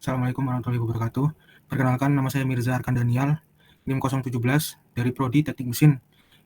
Assalamualaikum warahmatullahi wabarakatuh. Perkenalkan, nama saya Mirza Arkan Daniel, NIM 017 dari Prodi Teknik Mesin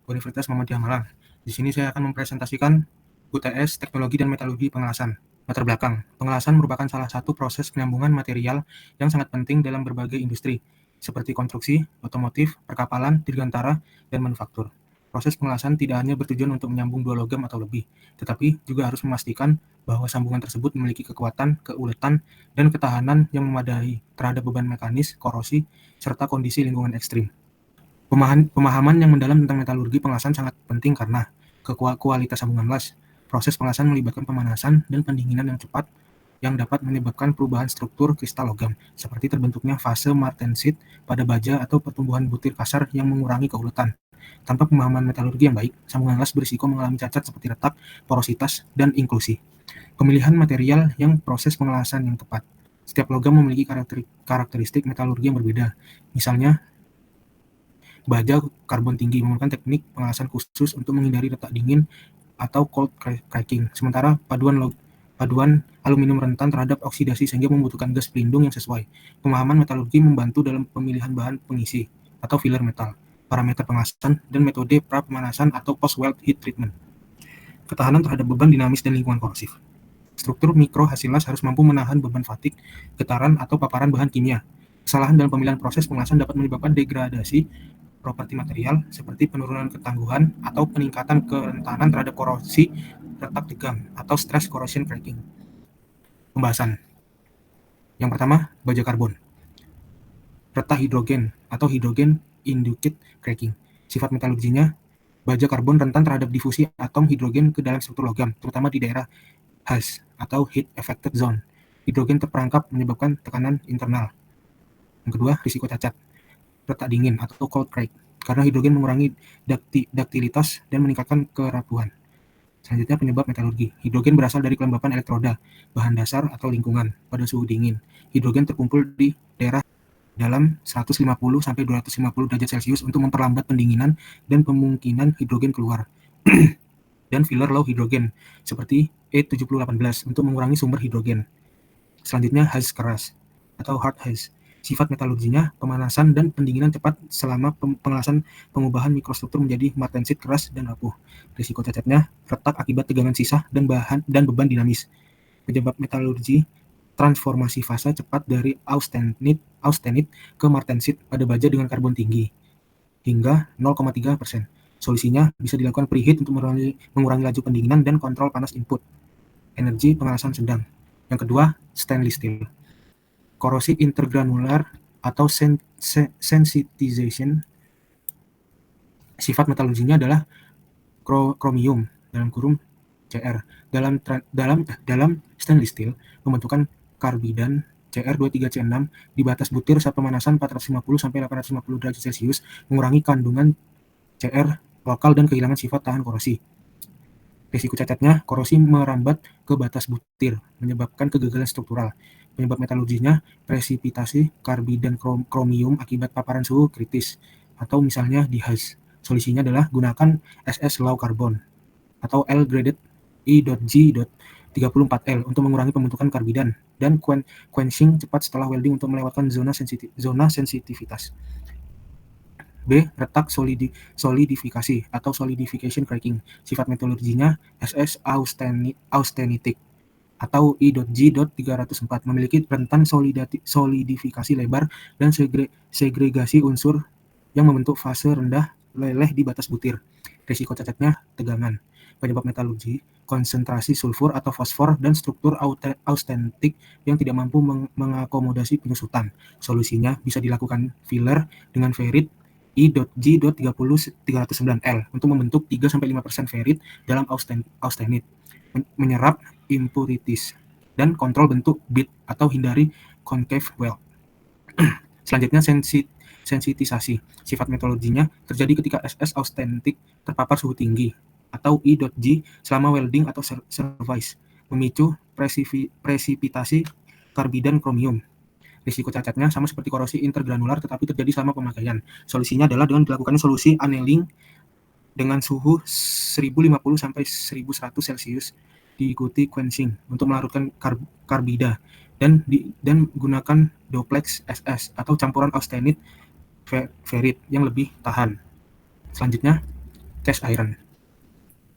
Universitas Muhammadiyah Malang. Di sini saya akan mempresentasikan UTS Teknologi dan Metalurgi Pengelasan. Latar belakang, pengelasan merupakan salah satu proses penyambungan material yang sangat penting dalam berbagai industri, seperti konstruksi, otomotif, perkapalan, dirgantara, dan manufaktur. Proses pengelasan tidak hanya bertujuan untuk menyambung dua logam atau lebih, tetapi juga harus memastikan bahwa sambungan tersebut memiliki kekuatan, keuletan, dan ketahanan yang memadai terhadap beban mekanis, korosi, serta kondisi lingkungan ekstrim. Pemahaman yang mendalam tentang metalurgi pengelasan sangat penting karena kualitas sambungan las. Proses pengelasan melibatkan pemanasan dan pendinginan yang cepat yang dapat menyebabkan perubahan struktur kristal logam, seperti terbentuknya fase martensit pada baja atau pertumbuhan butir kasar yang mengurangi keuletan. Tanpa pemahaman metalurgi yang baik, sambungan las berisiko mengalami cacat seperti retak, porositas, dan inklusi. Pemilihan material yang proses pengelasan yang tepat. Setiap logam memiliki karakteristik metalurgi yang berbeda. Misalnya, baja karbon tinggi memerlukan teknik pengelasan khusus untuk menghindari retak dingin atau cold cracking. Sementara paduan aluminium rentan terhadap oksidasi sehingga membutuhkan gas pelindung yang sesuai. Pemahaman metalurgi membantu dalam pemilihan bahan pengisi atau filler metal, parameter pengelasan, dan metode pra-pemanasan atau post-weld heat treatment. Ketahanan terhadap beban dinamis dan lingkungan korosif. Struktur mikro hasil las harus mampu menahan beban fatik, getaran, atau paparan bahan kimia. Kesalahan dalam pemilihan proses pengelasan dapat menyebabkan degradasi properti material seperti penurunan ketangguhan atau peningkatan kerentanan terhadap korosi retak tegang atau stress corrosion cracking. Pembahasan. Yang pertama, baja karbon. Retak hidrogen atau hidrogen induced cracking. Sifat metalurginya, baja karbon rentan terhadap difusi atom hidrogen ke dalam struktur logam, terutama di daerah HAZ atau heat affected zone. Hidrogen terperangkap menyebabkan tekanan internal. Yang kedua, risiko cacat. Retak dingin atau cold crack, karena hidrogen mengurangi daktilitas dan meningkatkan kerapuhan. Selanjutnya, penyebab metalurgi. Hidrogen berasal dari kelembapan elektroda, bahan dasar atau lingkungan pada suhu dingin. Hidrogen terkumpul di daerah dalam 150-250 derajat Celcius untuk memperlambat pendinginan dan kemungkinan hidrogen keluar. Dan filler low hidrogen, seperti E7018 untuk mengurangi sumber hidrogen. Selanjutnya, HAZ keras atau hard HAZ. Sifat metalurginya, pemanasan dan pendinginan cepat selama pengelasan pengubahan mikrostruktur menjadi martensit keras dan rapuh. Risiko cacatnya, retak akibat tegangan sisa dan beban dinamis. Penyebab metalurgi, transformasi fase cepat dari austenit ke martensit pada baja dengan karbon tinggi, hingga 0,3%. Solusinya bisa dilakukan preheat untuk mengurangi laju pendinginan dan kontrol panas input. Energi pengelasan sedang. Yang kedua, stainless steel. Korosi intergranular atau sensitization. Sifat metalurginya adalah kromium (Cr). Dalam stainless steel, pembentukan karbidan Cr23C6 di batas butir saat pemanasan 450-850 derajat Celcius mengurangi kandungan Cr lokal dan kehilangan sifat tahan korosi. Risiko cacatnya, korosi merambat ke batas butir, menyebabkan kegagalan struktural. Penyebab metalurginya, presipitasi karbidan kromium akibat paparan suhu kritis, atau misalnya di HAZ. Solusinya adalah gunakan SS low carbon, atau L-graded E.G.34L untuk mengurangi pembentukan karbidan, dan quenching cepat setelah welding untuk melewatkan zona sensitivitas. B. Retak solidifikasi atau solidification cracking. Sifat metalurginya SS austenitic atau I.G.304 memiliki rentan solidifikasi lebar dan segregasi unsur yang membentuk fase rendah leleh di batas butir. Risiko cacatnya, tegangan. Penyebab metalurgi, konsentrasi sulfur atau fosfor dan struktur austentik yang tidak mampu mengakomodasi penyusutan. Solusinya bisa dilakukan filler dengan ferrit I.G.309L untuk membentuk 3-5% ferrit dalam austenit, menyerap impurities, dan kontrol bentuk bit atau hindari concave weld. Selanjutnya, sensitisasi. Sifat metalurginya terjadi ketika SS austentik terpapar suhu tinggi atau I.G selama welding atau service, memicu presipitasi karbidan kromium. Risiko cacatnya sama seperti korosi intergranular tetapi terjadi selama pemakaian. Solusinya adalah dengan dilakukannya solusi annealing dengan suhu 1050-1100 Celcius diikuti quenching untuk melarutkan karbida dan gunakan duplex SS atau campuran austenit ferrit yang lebih tahan. Selanjutnya, cast iron.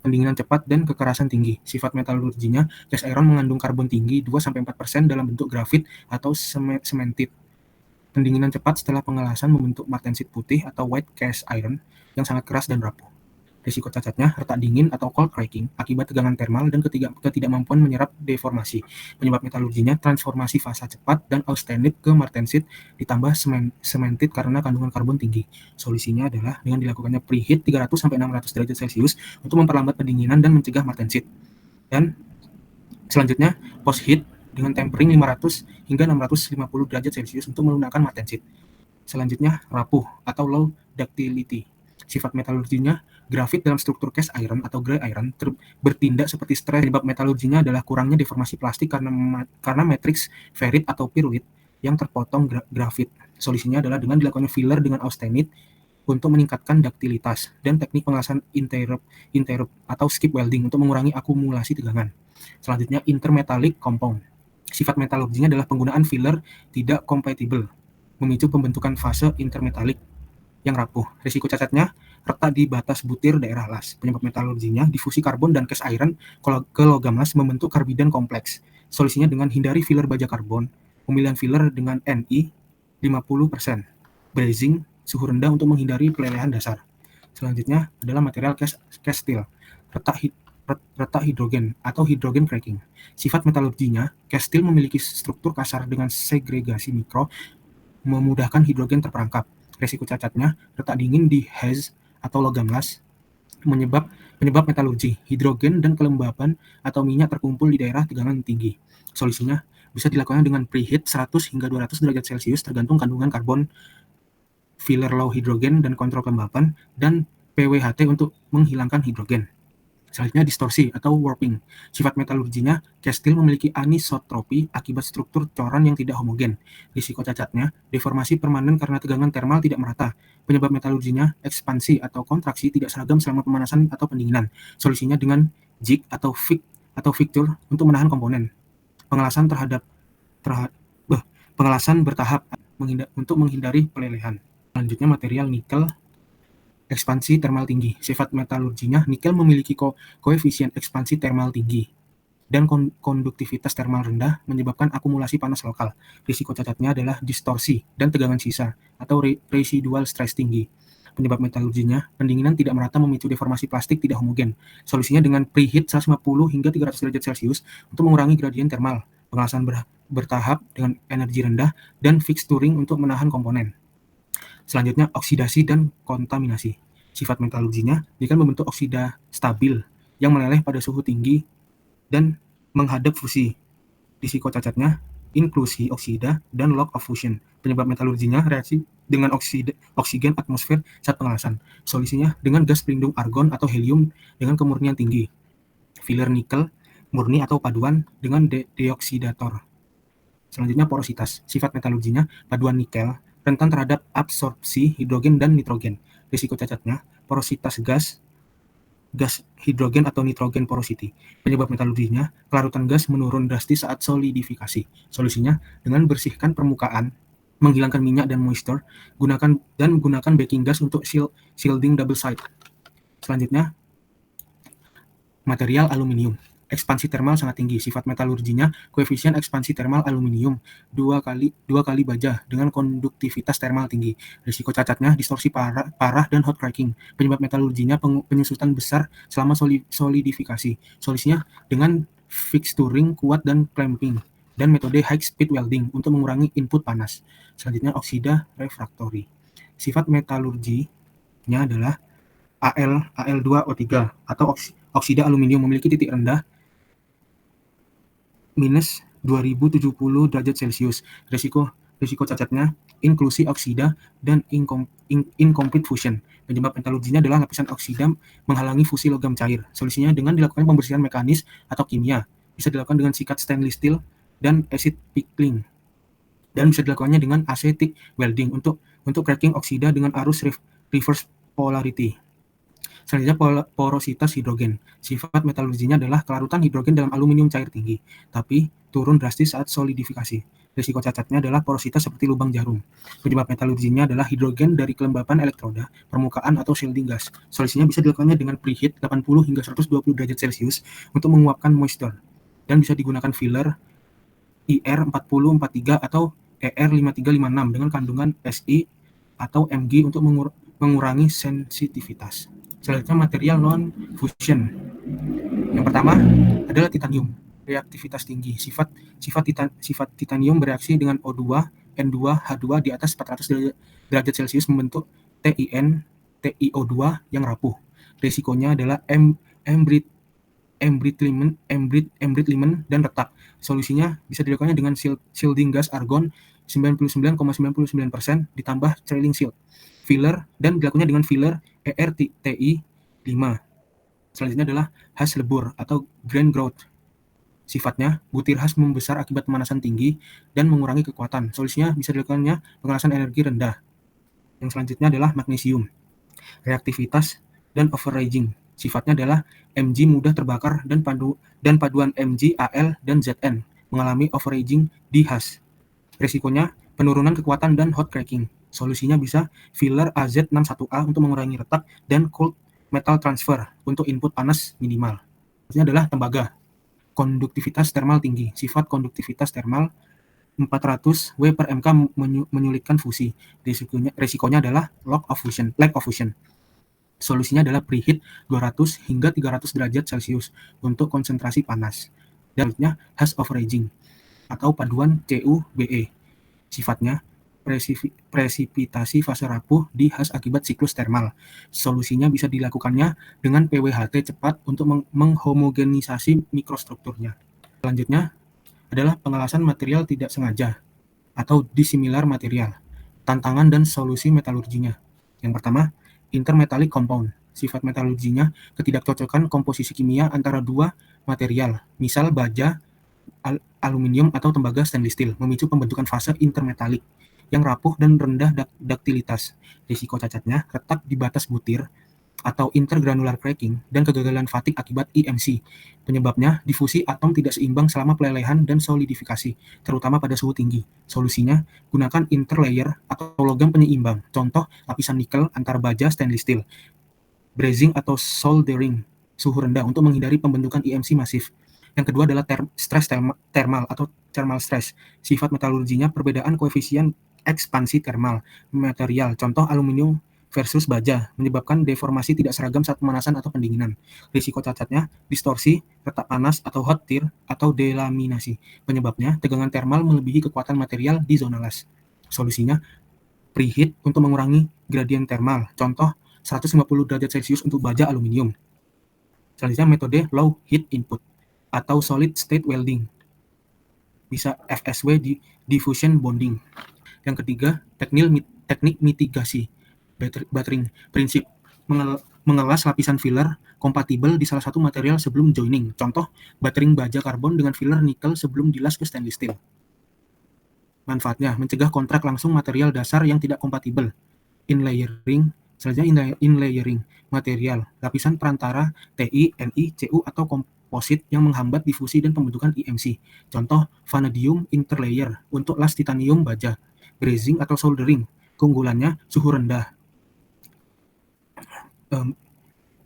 Pendinginan cepat dan kekerasan tinggi. Sifat metalurginya, cast iron mengandung karbon tinggi 2-4% dalam bentuk grafit atau cemented. Pendinginan cepat setelah pengelasan membentuk martensit putih atau white cast iron yang sangat keras dan rapuh. Risiko cacatnya, retak dingin atau cold cracking akibat tegangan termal dan ketidakmampuan menyerap deformasi. Penyebab metalurginya, transformasi fasa cepat dan austenit ke martensit ditambah cemented karena kandungan karbon tinggi. Solusinya adalah dengan dilakukannya preheat 300-600 derajat Celcius untuk memperlambat pendinginan dan mencegah martensit. Dan selanjutnya, post heat dengan tempering 500 hingga 650 derajat Celcius untuk melunakkan martensit. Selanjutnya, rapuh atau low ductility. Sifat metalurginya, grafit dalam struktur cast iron atau gray iron bertindak seperti stres. Penyebab metalurginya adalah kurangnya deformasi plastik karena matriks ferrit atau pyrulit yang terpotong grafit. Solusinya adalah dengan dilakukannya filler dengan austenit untuk meningkatkan duktilitas dan teknik pengelasan interrupt atau skip welding untuk mengurangi akumulasi tegangan. Selanjutnya, intermetallic compound. Sifat metalurginya adalah penggunaan filler tidak kompatibel, memicu pembentukan fase intermetallic yang rapuh. Risiko cacatnya, retak di batas butir daerah las. Penyebab metalurginya, difusi karbon dan cast iron ke logam las membentuk karbidan kompleks. Solusinya dengan hindari filler baja karbon, pemilihan filler dengan Ni 50%, brazing suhu rendah untuk menghindari pelelehan dasar. Selanjutnya adalah material cast steel, retak hidrogen atau hidrogen cracking. Sifat metalurginya, cast steel memiliki struktur kasar dengan segregasi mikro, memudahkan hidrogen terperangkap. Risiko cacatnya, retak dingin di haze atau logam las, penyebab metalurgi, hidrogen dan kelembapan atau minyak terkumpul di daerah tegangan tinggi. Solusinya bisa dilakukan dengan preheat 100 hingga 200 derajat Celcius tergantung kandungan karbon, filler low hidrogen dan kontrol kelembapan, dan PWHT untuk menghilangkan hidrogen. Selanjutnya, distorsi atau warping. Sifat metalurginya, cast steel memiliki anisotropi akibat struktur coran yang tidak homogen. Risiko cacatnya, deformasi permanen karena tegangan termal tidak merata. Penyebab metalurginya, ekspansi atau kontraksi tidak seragam selama pemanasan atau pendinginan. Solusinya dengan jig atau fixture untuk menahan komponen. Pengelasan pengelasan bertahap untuk menghindari pelelehan. Selanjutnya, material nikel ekspansi termal tinggi. Sifat metalurginya, nikel memiliki koefisien ekspansi termal tinggi dan konduktivitas termal rendah menyebabkan akumulasi panas lokal. Risiko cacatnya adalah distorsi dan tegangan sisa atau residual stress tinggi. Penyebab metalurginya, pendinginan tidak merata memicu deformasi plastik tidak homogen. Solusinya dengan preheat 150 hingga 300 derajat Celcius untuk mengurangi gradien termal, pengelasan bertahap dengan energi rendah, dan fixturing untuk menahan komponen. Selanjutnya, oksidasi dan kontaminasi. Sifat metalurginya, nikel membentuk oksida stabil yang meleleh pada suhu tinggi dan menghadap fusi. Risiko cacatnya, inklusi oksida dan lock of fusion. Penyebab metalurginya, reaksi dengan oksigen atmosfer saat pengelasan. Solusinya dengan gas pelindung argon atau helium dengan kemurnian tinggi. Filler nikel murni atau paduan dengan deoksidator. Selanjutnya, porositas. Sifat metalurginya, paduan nikel rentan terhadap absorpsi hidrogen dan nitrogen. Risiko cacatnya, porositas gas hidrogen atau nitrogen porosity. Penyebab metalurginya, kelarutan gas menurun drastis saat solidifikasi. Solusinya dengan bersihkan permukaan, menghilangkan minyak dan moisture, gunakan baking gas untuk shielding double side. Selanjutnya, material aluminium. Ekspansi termal sangat tinggi. Sifat metalurginya, koefisien ekspansi termal aluminium 2 kali baja dengan konduktivitas termal tinggi. Risiko cacatnya, distorsi parah dan hot cracking. Penyebab metalurginya, penyusutan besar selama solidifikasi. Solusinya dengan fixturing kuat dan clamping, dan metode high speed welding untuk mengurangi input panas. Selanjutnya, oksida refraktori. Sifat metalurginya adalah Al2O3 atau oksida aluminium memiliki titik rendah minus 2070 derajat Celcius. Risiko cacatnya, inklusi oksida dan incomplete fusion. Penyebab metalurginya adalah lapisan oksida menghalangi fusi logam cair. Solusinya dengan dilakukan pembersihan mekanis atau kimia. Bisa dilakukan dengan sikat stainless steel dan acid pickling. Dan bisa dilakukannya dengan acetic welding untuk cracking oksida dengan arus reverse polarity. Selanjutnya porositas hidrogen. Sifat metalurginya adalah kelarutan hidrogen dalam aluminium cair tinggi, tapi turun drastis saat solidifikasi. Risiko cacatnya adalah porositas seperti lubang jarum. Penyebab metalurginya adalah hidrogen dari kelembapan elektroda, permukaan atau shielding gas. Solusinya bisa dilakukannya dengan preheat 80 hingga 120 derajat Celcius untuk menguapkan moisture, dan bisa digunakan filler IR4043 atau ER5356 dengan kandungan Si atau Mg untuk mengurangi sensitivitas. Selanjutnya material non-fusion. Yang pertama adalah titanium. Reaktivitas tinggi. Sifat titanium bereaksi dengan O2, N2, H2 di atas 400 derajat Celcius membentuk TiO2 yang rapuh. Risikonya adalah embrittlement dan retak. Solusinya bisa dilakukannya dengan shielding gas argon 99,99% ditambah trailing shield, filler, dan dilakukannya dengan filler ERTI5. Selanjutnya adalah hash lebur atau grain growth. Sifatnya, butir hash membesar akibat pemanasan tinggi dan mengurangi kekuatan. Solusinya bisa dilakukannya pengelasan energi rendah. Yang selanjutnya adalah magnesium. Reaktivitas dan overaging. Sifatnya adalah Mg mudah terbakar dan paduan Mg, Al, dan Zn mengalami overaging di hash. Risikonya penurunan kekuatan dan hot cracking. Solusinya bisa filler Az61A untuk mengurangi retak dan cold metal transfer untuk input panas minimal. Ini adalah tembaga. Konduktivitas termal tinggi. Sifat konduktivitas termal 400 W per MK menyulitkan fusi. Risikonya adalah lack of fusion. Solusinya adalah preheat 200 hingga 300 derajat Celcius untuk konsentrasi panas. Dan selanjutnya hash overaging atau paduan CuBe. Sifatnya presipitasi fase rapuh di hash akibat siklus termal. Solusinya bisa dilakukannya dengan PWHT cepat untuk menghomogenisasi mikrostrukturnya. Selanjutnya adalah pengelasan material tidak sengaja atau dissimilar material. Tantangan dan solusi metalurginya. Yang pertama, intermetallic compound. Sifat metalurginya ketidakcocokan komposisi kimia antara dua material, misal baja, aluminium atau tembaga stainless steel, memicu pembentukan fase intermetallic yang rapuh dan rendah duktilitas. Risiko cacatnya retak di batas butir atau intergranular cracking dan kegagalan fatik akibat EMC. Penyebabnya difusi atom tidak seimbang selama pelelehan dan solidifikasi, terutama pada suhu tinggi. Solusinya, gunakan interlayer atau logam penyeimbang. Contoh, lapisan nikel antara baja stainless steel. Brazing atau soldering suhu rendah untuk menghindari pembentukan EMC masif. Yang kedua adalah stress thermal atau thermal stress. Sifat metalurginya perbedaan koefisien ekspansi thermal material. Contoh aluminium versus baja menyebabkan deformasi tidak seragam saat pemanasan atau pendinginan. Risiko cacatnya distorsi, retak panas atau hot tear atau delaminasi. Penyebabnya tegangan thermal melebihi kekuatan material di zona las. Solusinya preheat untuk mengurangi gradien thermal. Contoh 150 derajat Celcius untuk baja aluminium. Selanjutnya metode low heat input atau solid state welding. Bisa FSW diffusion bonding. Yang ketiga, teknik mitigasi buttering. Prinsip mengelas lapisan filler kompatibel di salah satu material sebelum joining. Contoh, buttering baja karbon dengan filler nikel sebelum dilas ke stainless steel. Manfaatnya, mencegah kontrak langsung material dasar yang tidak kompatibel. Inlayering. Selanjutnya inlayering material, lapisan perantara Ti, Ni, Cu atau komposit yang menghambat difusi dan pembentukan EMC. Contoh, vanadium interlayer untuk las titanium baja. Brazing atau soldering, keunggulannya suhu rendah.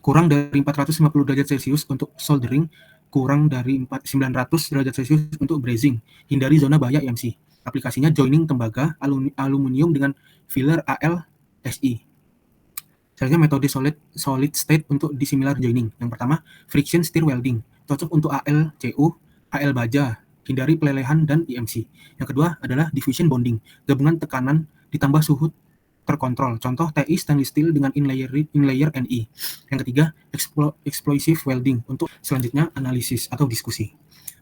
Kurang dari 450 derajat Celcius untuk soldering, kurang dari 900 derajat Celcius untuk brazing. Hindari zona bahaya EMC. Aplikasinya joining tembaga aluminium dengan filler AL-SI. Selanjutnya metode solid state untuk dissimilar joining. Yang pertama, friction stir welding. Cocok untuk AL-Cu, AL baja. Hindari pelelehan dan EMC. Yang kedua adalah diffusion bonding. Gabungan tekanan ditambah suhu terkontrol. Contoh Ti stainless steel dengan inlayer Ni. Yang ketiga, explosive welding. Untuk selanjutnya analisis atau diskusi.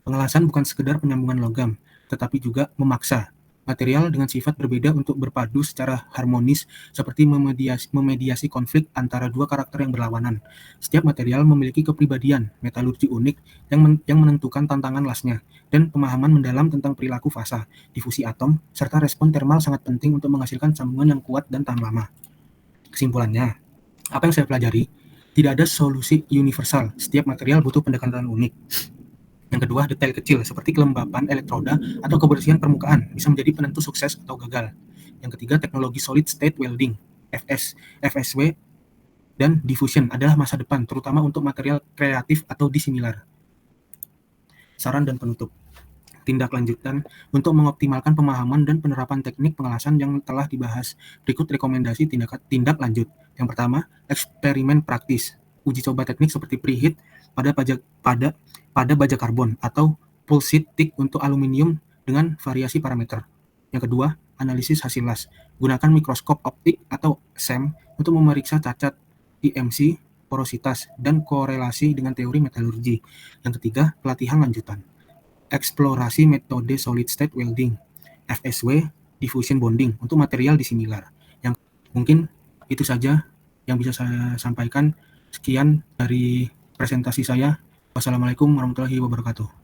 Pengelasan bukan sekedar penyambungan logam, tetapi juga memaksa material dengan sifat berbeda untuk berpadu secara harmonis, seperti memediasi konflik antara dua karakter yang berlawanan. Setiap material memiliki kepribadian metalurgi unik yang menentukan tantangan lasnya, dan pemahaman mendalam tentang perilaku fasa, difusi atom, serta respon termal sangat penting untuk menghasilkan sambungan yang kuat dan tahan lama. Kesimpulannya, apa yang saya pelajari? Tidak ada solusi universal, setiap material butuh pendekatan unik. Yang kedua, detail kecil seperti kelembapan elektroda atau kebersihan permukaan bisa menjadi penentu sukses atau gagal. Yang ketiga, teknologi solid state welding, FSW, dan diffusion adalah masa depan, terutama untuk material kreatif atau dissimilar. Saran dan penutup. Tindak lanjutan untuk mengoptimalkan pemahaman dan penerapan teknik pengelasan yang telah dibahas. Berikut rekomendasi tindak lanjut. Yang pertama, eksperimen praktis. Uji coba teknik seperti preheat pada baja karbon atau pulse stick untuk aluminium dengan variasi parameter. Yang kedua, analisis hasil las. Gunakan mikroskop optik atau SEM untuk memeriksa cacat IMC, porositas, dan korelasi dengan teori metalurgi. Yang ketiga, pelatihan lanjutan. Eksplorasi metode solid state welding, FSW, diffusion bonding untuk material dissimilar. Yang mungkin itu saja yang bisa saya sampaikan. Sekian dari presentasi saya. Wassalamualaikum warahmatullahi wabarakatuh.